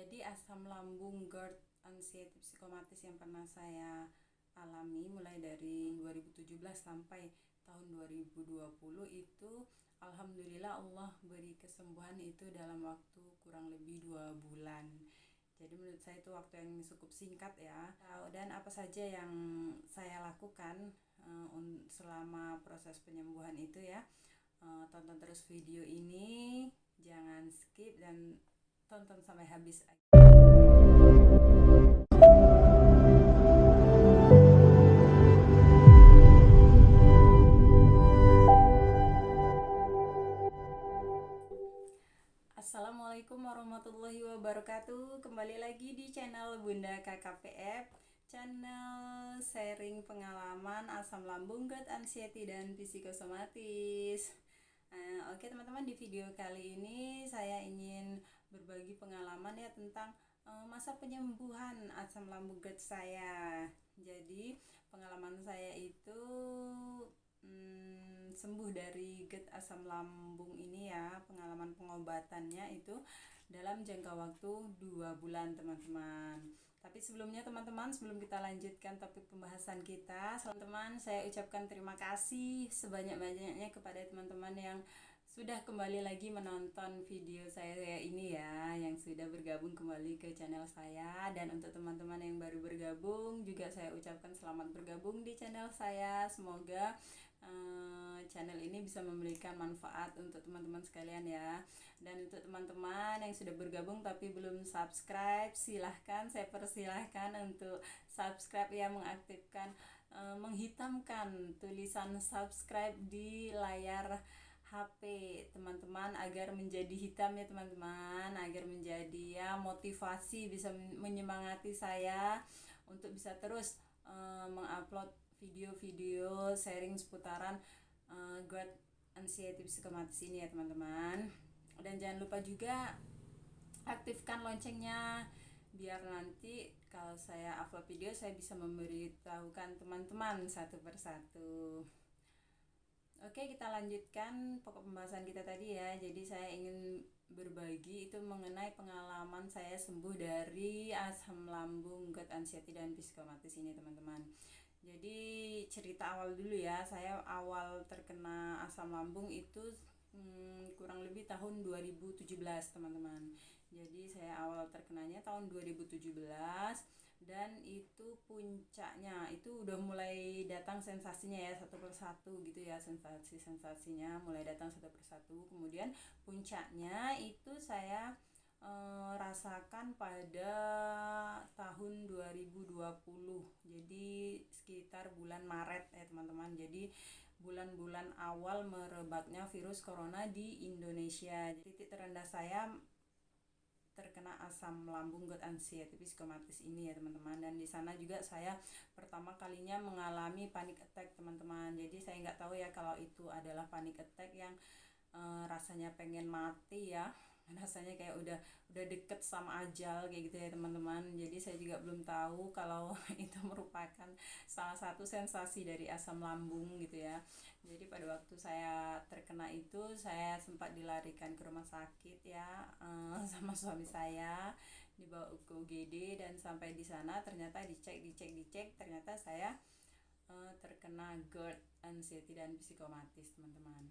Jadi asam lambung GERD anxiety psikomatis yang pernah saya alami mulai dari 2017 sampai tahun 2020 itu alhamdulillah Allah beri kesembuhan itu dalam waktu kurang lebih 2 bulan. Jadi menurut saya itu waktu yang cukup singkat ya. Dan apa saja yang saya lakukan selama proses penyembuhan itu ya. Tonton terus video ini, jangan skip dan tonton sampai habis. Assalamualaikum warahmatullahi wabarakatuh. Kembali lagi di channel Bunda KKPF, channel sharing pengalaman asam lambung, GERD, anxiety, dan psikosomatis. Oke teman-teman, di video kali ini saya ingin berbagi pengalaman ya tentang masa penyembuhan asam lambung GERD saya. Jadi pengalaman saya itu sembuh dari GERD asam lambung ini ya, pengalaman pengobatannya itu dalam jangka waktu 2 bulan teman-teman. Tapi sebelumnya teman-teman, sebelum kita lanjutkan topik pembahasan kita, teman-teman saya ucapkan terima kasih sebanyak-banyaknya kepada teman-teman yang sudah kembali lagi menonton video saya ini ya, yang sudah bergabung kembali ke channel saya. Dan untuk teman-teman yang baru bergabung juga saya ucapkan selamat bergabung di channel saya. Semoga channel ini bisa memberikan manfaat untuk teman-teman sekalian ya. Dan untuk teman-teman yang sudah bergabung tapi belum subscribe, silahkan, saya persilahkan untuk subscribe ya, mengaktifkan menghitamkan tulisan subscribe di layar HP teman-teman agar menjadi hitam ya teman-teman, agar menjadi ya motivasi, bisa menyemangati saya untuk bisa terus mengupload video-video sharing seputaran GERD anxiety psikomatis ini ya teman-teman. Dan jangan lupa juga aktifkan loncengnya biar nanti kalau saya upload video saya bisa memberitahukan teman-teman satu persatu. Oke, kita lanjutkan pokok pembahasan kita tadi ya. Jadi saya ingin berbagi itu mengenai pengalaman saya sembuh dari asam lambung, GERD, anxiety, dan psikomatis ini teman-teman. Jadi cerita awal dulu ya, saya awal terkena asam lambung itu kurang lebih tahun 2017 teman-teman. Jadi saya awal terkenanya tahun 2017 dan itu puncaknya itu udah mulai datang sensasinya ya satu persatu gitu ya, sensasinya mulai datang satu persatu. Kemudian puncaknya itu saya rasakan pada tahun 2020, jadi sekitar bulan Maret ya teman-teman. Jadi bulan-bulan awal merebaknya virus corona di Indonesia. Titik terendah saya terkena asam lambung, GERD, anxiety, psikomatis ini ya teman-teman. Dan di sana juga saya pertama kalinya mengalami panic attack teman-teman. Jadi saya nggak tahu ya kalau itu adalah panic attack yang rasanya pengen mati ya, rasanya kayak udah deket sama ajal kayak gitu ya teman-teman. Jadi saya juga belum tahu kalau itu merupakan salah satu sensasi dari asam lambung gitu ya. Jadi pada waktu saya terkena itu saya sempat dilarikan ke rumah sakit ya, sama suami saya, dibawa ke UGD. Dan sampai di sana ternyata dicek ternyata saya terkena GERD, anxiety, dan psikomatis teman-teman.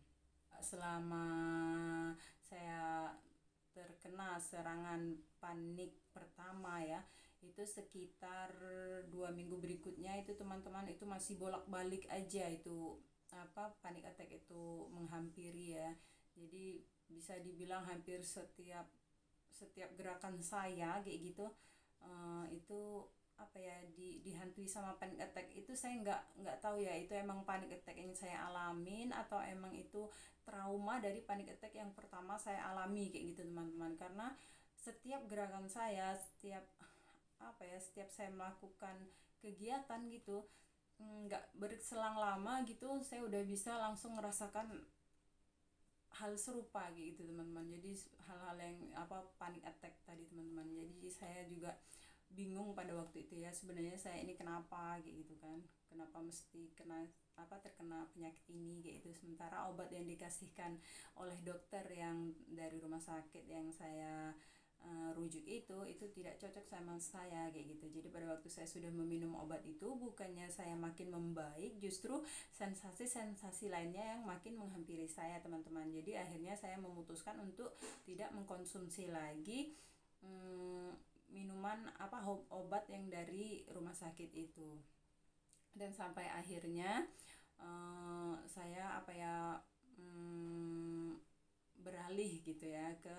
Selama saya terkena serangan panik pertama ya, itu sekitar 2 minggu berikutnya itu teman-teman itu masih bolak-balik aja itu panik attack itu menghampiri ya. Jadi bisa dibilang hampir setiap gerakan saya kayak gitu itu dihantui sama panic attack. Itu saya nggak tahu ya itu emang panic attack yang saya alamin atau emang itu trauma dari panic attack yang pertama saya alami kayak gitu teman-teman. Karena setiap gerakan saya, setiap saya melakukan kegiatan gitu, nggak berselang lama gitu saya udah bisa langsung merasakan hal serupa gitu teman-teman. Jadi hal-hal yang panic attack tadi teman-teman. Jadi saya juga bingung pada waktu itu ya, sebenarnya saya ini kenapa kayak gitu kan, kenapa mesti terkena penyakit ini kayak gitu. Sementara obat yang dikasihkan oleh dokter yang dari rumah sakit yang saya rujuk itu tidak cocok sama saya kayak gitu. Jadi pada waktu saya sudah meminum obat itu, bukannya saya makin membaik, justru sensasi-sensasi lainnya yang makin menghampiri saya teman-teman. Jadi akhirnya saya memutuskan untuk tidak mengkonsumsi lagi minuman obat yang dari rumah sakit itu. Dan sampai akhirnya saya beralih gitu ya ke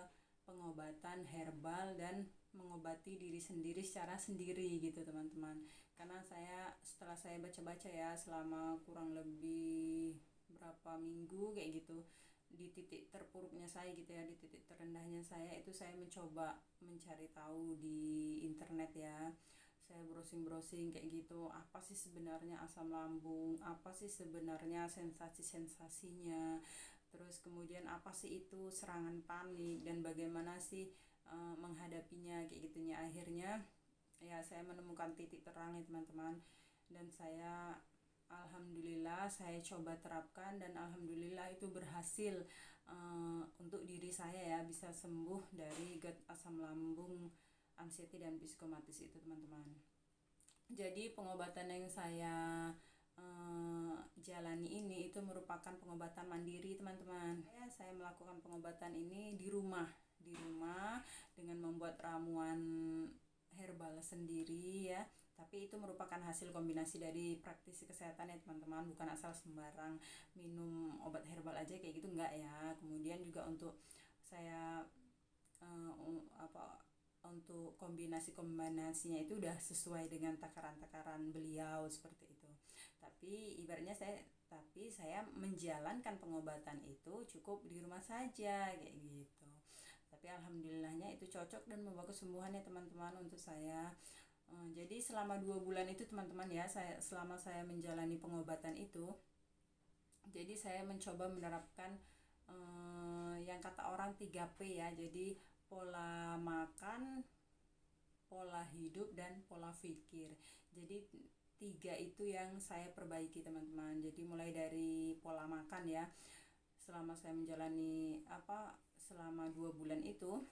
pengobatan herbal dan mengobati diri sendiri secara sendiri gitu teman-teman. Karena setelah saya baca-baca ya selama kurang lebih berapa minggu kayak gitu, di titik terpuruknya saya gitu ya, di titik terendahnya saya itu, saya mencoba mencari tahu di internet ya. Saya browsing kayak gitu, apa sih sebenarnya asam lambung, apa sih sebenarnya sensasi-sensasinya, terus kemudian apa sih itu serangan panik, dan bagaimana sih menghadapinya kayak gitunya. Akhirnya ya saya menemukan titik terang ya teman-teman, dan alhamdulillah saya coba terapkan, dan alhamdulillah itu berhasil untuk diri saya ya, bisa sembuh dari GERD, asam lambung, anxiety dan psikomatis itu teman-teman. Jadi pengobatan yang saya jalani ini itu merupakan pengobatan mandiri teman-teman. Saya melakukan pengobatan ini di rumah dengan membuat ramuan herbal sendiri ya. Tapi itu merupakan hasil kombinasi dari praktisi kesehatan ya teman-teman, bukan asal sembarang minum obat herbal aja kayak gitu, enggak ya. Kemudian juga untuk saya untuk kombinasinya itu udah sesuai dengan takaran-takaran beliau seperti itu. Tapi saya menjalankan pengobatan itu cukup di rumah saja kayak gitu. Tapi alhamdulillahnya itu cocok dan membawa kesembuhan ya teman-teman untuk saya. Jadi selama 2 bulan itu teman-teman ya, selama saya menjalani pengobatan itu, jadi saya mencoba menerapkan yang kata orang 3P ya. Jadi pola makan, pola hidup, dan pola pikir. Jadi 3 itu yang saya perbaiki teman-teman. Jadi mulai dari pola makan ya, selama saya menjalani selama 2 bulan itu,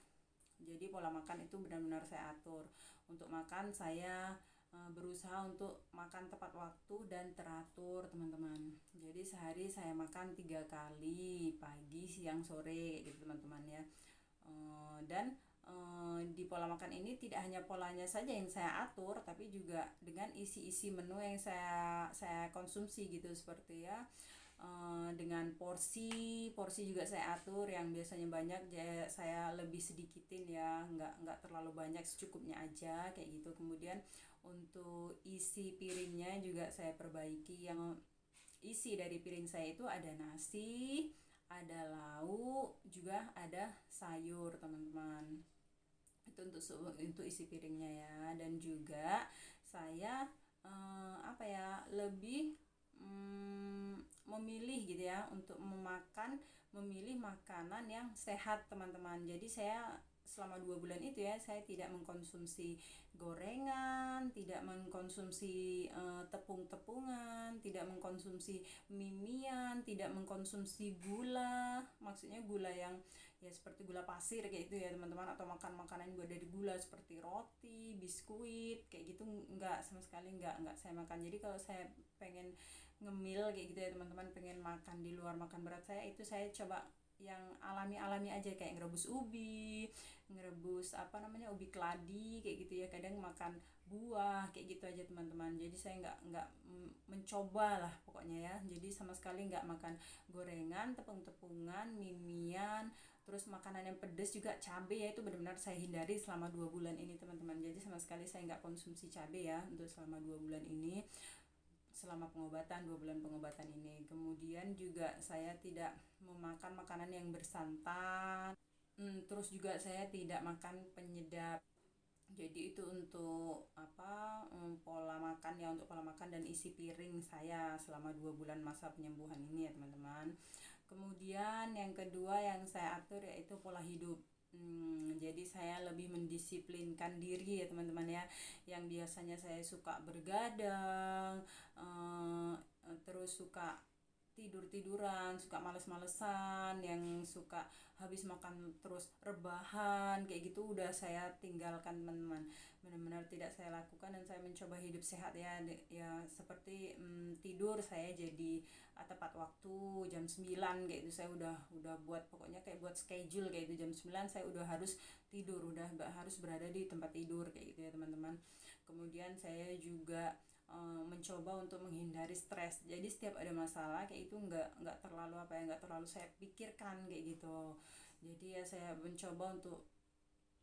jadi pola makan itu benar-benar saya atur. Untuk makan saya berusaha untuk makan tepat waktu dan teratur teman-teman. Jadi sehari saya makan 3 kali, pagi, siang, sore gitu teman-teman ya. Dan di pola makan ini tidak hanya polanya saja yang saya atur, tapi juga dengan isi-isi menu yang saya konsumsi gitu, seperti ya dengan porsi juga saya atur. Yang biasanya banyak saya lebih sedikitin ya, nggak terlalu banyak, secukupnya aja kayak gitu. Kemudian untuk isi piringnya juga saya perbaiki, yang isi dari piring saya itu ada nasi, ada lauk, juga ada sayur teman-teman. Itu untuk isi piringnya ya. Dan juga saya lebih memilih gitu ya, untuk memilih makanan yang sehat teman-teman. Jadi saya selama 2 bulan itu ya, saya tidak mengkonsumsi gorengan, tidak mengkonsumsi tepung-tepungan, tidak mengkonsumsi mie-mian, tidak mengkonsumsi gula, maksudnya gula yang ya seperti gula pasir kayak gitu ya teman-teman, atau makan makanan juga dari gula seperti roti, biskuit kayak gitu, enggak, sama sekali enggak saya makan. Jadi kalau saya pengen ngemil kayak gitu ya teman-teman, pengen makan di luar, makan berat itu saya coba yang alami aja, kayak ngerebus ubi ubi keladi kayak gitu ya, kadang makan buah kayak gitu aja teman-teman. Jadi saya nggak mencoba lah pokoknya ya. Jadi sama sekali nggak makan gorengan, tepung-tepungan, mie-mian, terus makanan yang pedas juga, cabai ya, itu benar-benar saya hindari selama 2 bulan ini teman-teman. Jadi sama sekali saya nggak konsumsi cabai ya untuk selama 2 bulan ini, selama 2 bulan pengobatan ini. Kemudian juga saya tidak memakan makanan yang bersantan, terus juga saya tidak makan penyedap. Jadi itu untuk pola makan ya, untuk pola makan dan isi piring saya selama 2 bulan masa penyembuhan ini ya teman-teman. Kemudian yang kedua yang saya atur yaitu pola hidup. Jadi saya lebih mendisiplinkan diri ya teman-teman ya. Yang biasanya saya suka bergadang, terus suka tidur-tiduran, suka males-malesan, yang suka habis makan terus rebahan kayak gitu udah saya tinggalkan teman-teman. Benar-benar tidak saya lakukan dan saya mencoba hidup sehat ya. Ya seperti tidur saya jadi tepat waktu jam 9 kayak itu, saya udah buat pokoknya kayak buat schedule kayak itu, jam 9 saya udah harus tidur, udah harus berada di tempat tidur kayak gitu ya teman-teman. Kemudian saya juga mencoba untuk menghindari stres. Jadi setiap ada masalah kayak itu nggak terlalu nggak terlalu saya pikirkan kayak gitu. Jadi ya saya mencoba untuk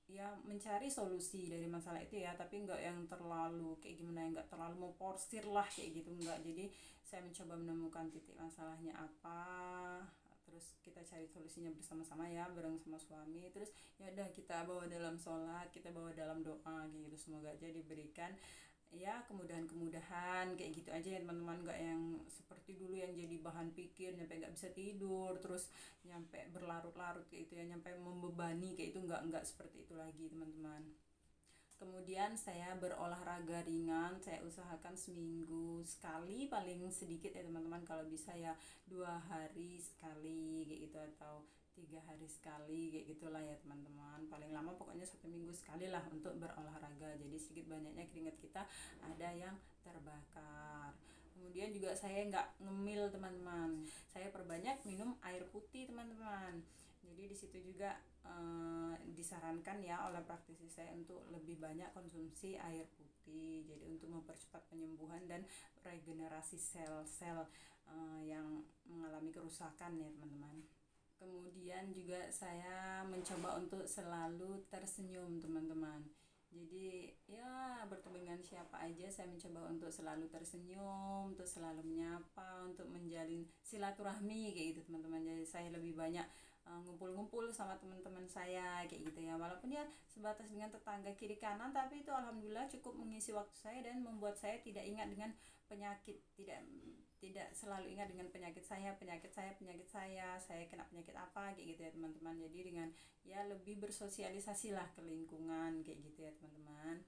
ya mencari solusi dari masalah itu ya, tapi nggak yang terlalu kayak gimana ya, nggak terlalu mau porsir lah kayak gitu, nggak. Jadi saya mencoba menemukan titik masalahnya apa, terus kita cari solusinya bersama-sama ya, bareng sama suami. Terus ya udah kita bawa dalam sholat, kita bawa dalam doa gitu, semoga aja diberikan ya kemudahan-kemudahan kayak gitu aja ya teman-teman. Nggak yang seperti dulu yang jadi bahan pikir nyampe nggak bisa tidur, terus nyampe berlarut-larut kayak itu ya, nyampe membebani kayak itu, nggak seperti itu lagi teman-teman. Kemudian saya berolahraga ringan, saya usahakan seminggu sekali paling sedikit ya teman-teman, kalau bisa ya 2 hari sekali kayak gitu, atau 3 hari sekali kayak gitulah ya teman-teman. Paling lama pokoknya 1 minggu sekali lah untuk berolahraga, jadi sedikit banyaknya keringat kita ada yang terbakar. Kemudian juga saya nggak ngemil teman-teman, saya perbanyak minum air putih teman-teman. Jadi di situ juga disarankan ya oleh praktisi saya untuk lebih banyak konsumsi air putih, jadi untuk mempercepat penyembuhan dan regenerasi sel-sel yang mengalami kerusakan ya teman-teman. Kemudian juga saya mencoba untuk selalu tersenyum teman-teman. Jadi ya bertemu dengan siapa aja saya mencoba untuk selalu tersenyum, untuk selalu menyapa, untuk menjalin silaturahmi kayak gitu teman-teman. Jadi saya lebih banyak ngumpul-ngumpul sama teman-teman saya kayak gitu ya, walaupun ya sebatas dengan tetangga kiri kanan, tapi itu alhamdulillah cukup mengisi waktu saya dan membuat saya tidak ingat dengan penyakit, tidak selalu ingat dengan saya kena penyakit apa kayak gitu ya teman-teman. Jadi dengan ya lebih bersosialisasi lah ke lingkungan kayak gitu ya teman-teman.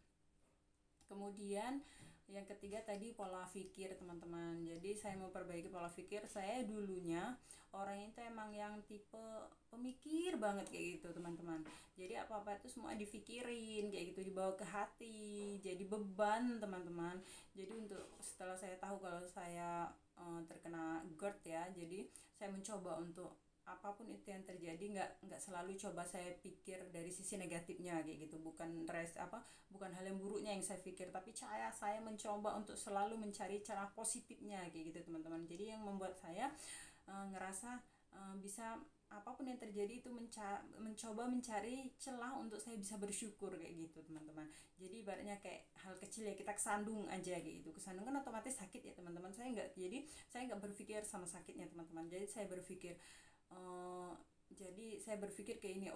Kemudian yang ketiga tadi pola pikir teman-teman. Jadi saya mau perbaiki pola pikir. Saya dulunya orang itu emang yang tipe pemikir banget kayak gitu teman-teman. Jadi apa-apa itu semua dipikirin kayak gitu, dibawa ke hati, jadi beban teman-teman. Jadi untuk setelah saya tahu kalau saya terkena GERD ya, jadi saya mencoba untuk apapun itu yang terjadi nggak selalu coba saya pikir dari sisi negatifnya kayak gitu, bukan hal yang buruknya yang saya pikir, tapi saya mencoba untuk selalu mencari cara positifnya kayak gitu teman-teman. Jadi yang membuat saya ngerasa bisa apapun yang terjadi itu mencoba mencari celah untuk saya bisa bersyukur kayak gitu teman-teman. Jadi ibaratnya kayak hal kecil ya, kita kesandung aja kayak gitu, kesandung kan otomatis sakit ya teman-teman. Saya nggak berpikir sama sakitnya teman-teman. Jadi saya berpikir kayak ini,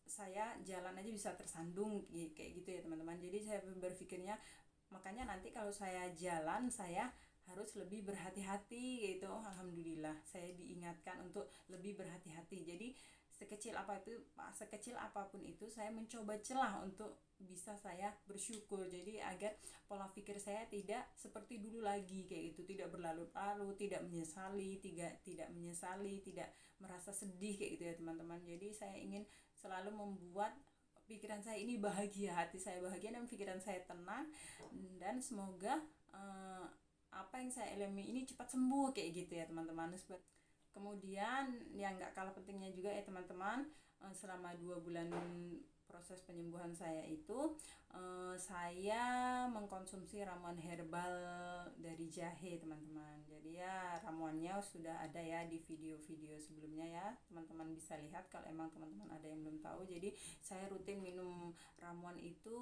saya jalan aja bisa tersandung kayak gitu ya teman-teman. Jadi saya berpikirnya, makanya nanti kalau saya jalan saya harus lebih berhati-hati gitu. Alhamdulillah saya diingatkan untuk lebih berhati-hati. Jadi sekecil apapun itu saya mencoba celah untuk bisa saya bersyukur. Jadi agar pola pikir saya tidak seperti dulu lagi kayak gitu, tidak berlarut-larut, tidak menyesali, tidak merasa sedih kayak gitu ya teman-teman. Jadi saya ingin selalu membuat pikiran saya ini bahagia, hati saya bahagia, dan pikiran saya tenang, dan semoga apa yang saya alami ini cepat sembuh kayak gitu ya teman-teman. Kemudian yang gak kalah pentingnya juga ya teman-teman, selama 2 bulan proses penyembuhan saya itu saya mengkonsumsi ramuan herbal dari jahe teman-teman. Jadi ya ramuannya sudah ada ya di video-video sebelumnya ya, teman-teman bisa lihat kalau emang teman-teman ada yang belum tahu. Jadi saya rutin minum ramuan itu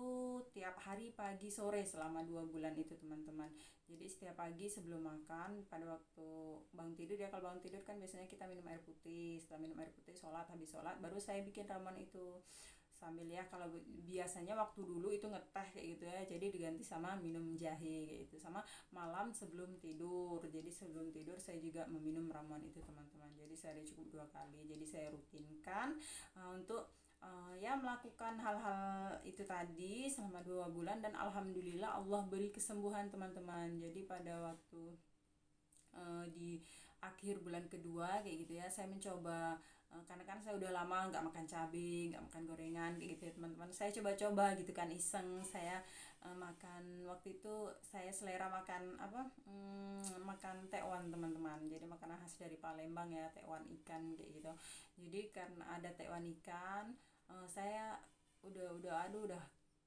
tiap hari pagi sore selama 2 bulan itu teman-teman. Jadi setiap pagi sebelum makan, pada waktu bangun tidur ya, kalau bangun tidur kan biasanya kita minum air putih, setelah minum air putih habis sholat baru saya bikin ramuan itu sambil ya, kalau biasanya waktu dulu itu ngeteh kayak gitu ya, jadi diganti sama minum jahe kayak gitu, sama malam sebelum tidur. Jadi sebelum tidur saya juga meminum ramuan itu teman-teman. Jadi sehari cukup 2 kali. Jadi saya rutinkan untuk ya melakukan hal-hal itu tadi selama 2 bulan, dan alhamdulillah Allah beri kesembuhan teman-teman. Jadi pada waktu di akhir bulan kedua kayak gitu ya, saya mencoba karena kan saya udah lama nggak makan cabai, nggak makan gorengan kayak gitu ya teman-teman. Saya coba-coba gitu kan, iseng saya makan. Waktu itu saya selera makan makan tekwan teman-teman, jadi makanan khas dari Palembang ya, tekwan ikan kayak gitu. Jadi karena ada tekwan ikan, saya udah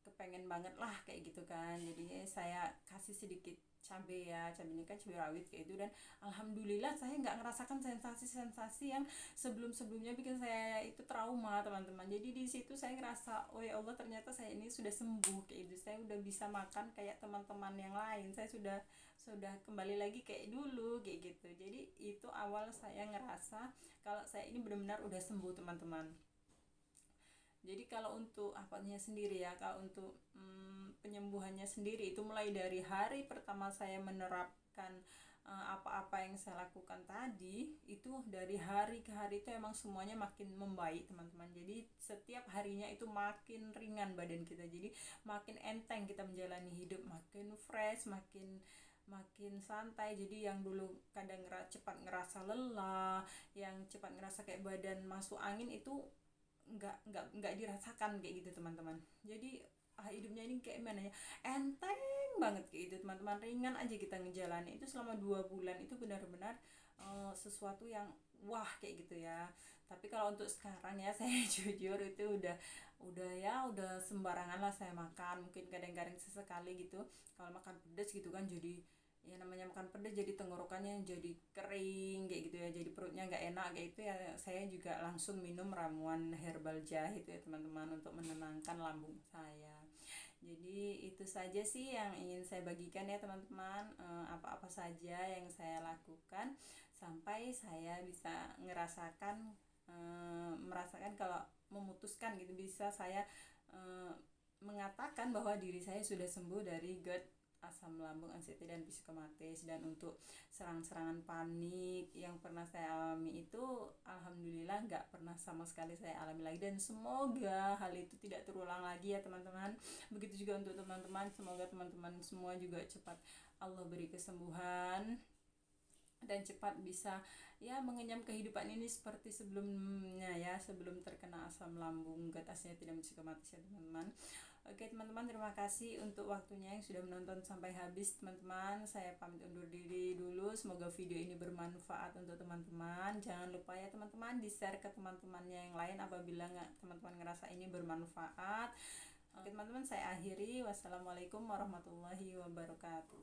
kepengen banget lah kayak gitu kan, jadinya saya kasih sedikit cabai ya, cabainya kan cabai rawit kayak itu, dan alhamdulillah saya nggak ngerasakan sensasi-sensasi yang sebelumnya bikin saya itu trauma teman-teman. Jadi di situ saya ngerasa, oh ya Allah, ternyata saya ini sudah sembuh kayak itu, saya udah bisa makan kayak teman-teman yang lain, saya sudah kembali lagi kayak dulu kayak gitu. Jadi itu awal saya ngerasa kalau saya ini benar-benar udah sembuh teman-teman. Jadi kalau untuk apanya sendiri ya, kalau untuk penyembuhannya sendiri itu mulai dari hari pertama saya menerapkan apa-apa yang saya lakukan tadi, itu dari hari ke hari itu emang semuanya makin membaik teman-teman. Jadi setiap harinya itu makin ringan badan kita, jadi makin enteng kita menjalani hidup, makin fresh, makin santai. Jadi yang dulu kadang cepat ngerasa lelah, yang cepat ngerasa kayak badan masuk angin, itu nggak dirasakan kayak gitu teman-teman. Jadi hidupnya ini kayak mana ya, enteng banget kayak gitu teman-teman, ringan aja kita ngejalani itu selama 2 bulan. Itu benar-benar sesuatu yang wah kayak gitu ya. Tapi kalau untuk sekarang ya saya jujur itu udah sembarangan lah saya makan, mungkin kadang-kadang sesekali gitu kalau makan pedas gitu kan, jadi ya namanya makan pedas jadi tenggorokannya jadi kering kayak gitu ya, jadi perutnya nggak enak kayak itu ya. Saya juga langsung minum ramuan herbal jahe itu ya teman-teman, untuk menenangkan lambung saya. Jadi itu saja sih yang ingin saya bagikan ya teman-teman, apa-apa saja yang saya lakukan sampai saya bisa merasakan kalau memutuskan gitu, bisa saya mengatakan bahwa diri saya sudah sembuh dari GERD, asam lambung, anxiety, dan psikomatis. Dan untuk serangan-serangan panik yang pernah saya alami itu alhamdulillah nggak pernah sama sekali saya alami lagi, dan semoga hal itu tidak terulang lagi ya teman-teman. Begitu juga untuk teman-teman, semoga teman-teman semua juga cepat Allah beri kesembuhan dan cepat bisa ya mengenyam kehidupan ini seperti sebelumnya ya, sebelum terkena asam lambung, GERD, anxiety, dan psikomatis ya teman-teman. Oke teman-teman, terima kasih untuk waktunya yang sudah menonton sampai habis teman-teman. Saya pamit undur diri dulu. Semoga video ini bermanfaat untuk teman-teman. Jangan lupa ya teman-teman, di-share ke teman-temannya yang lain apabila teman-teman ngerasa ini bermanfaat. Oke teman-teman, saya akhiri. Wassalamualaikum warahmatullahi wabarakatuh.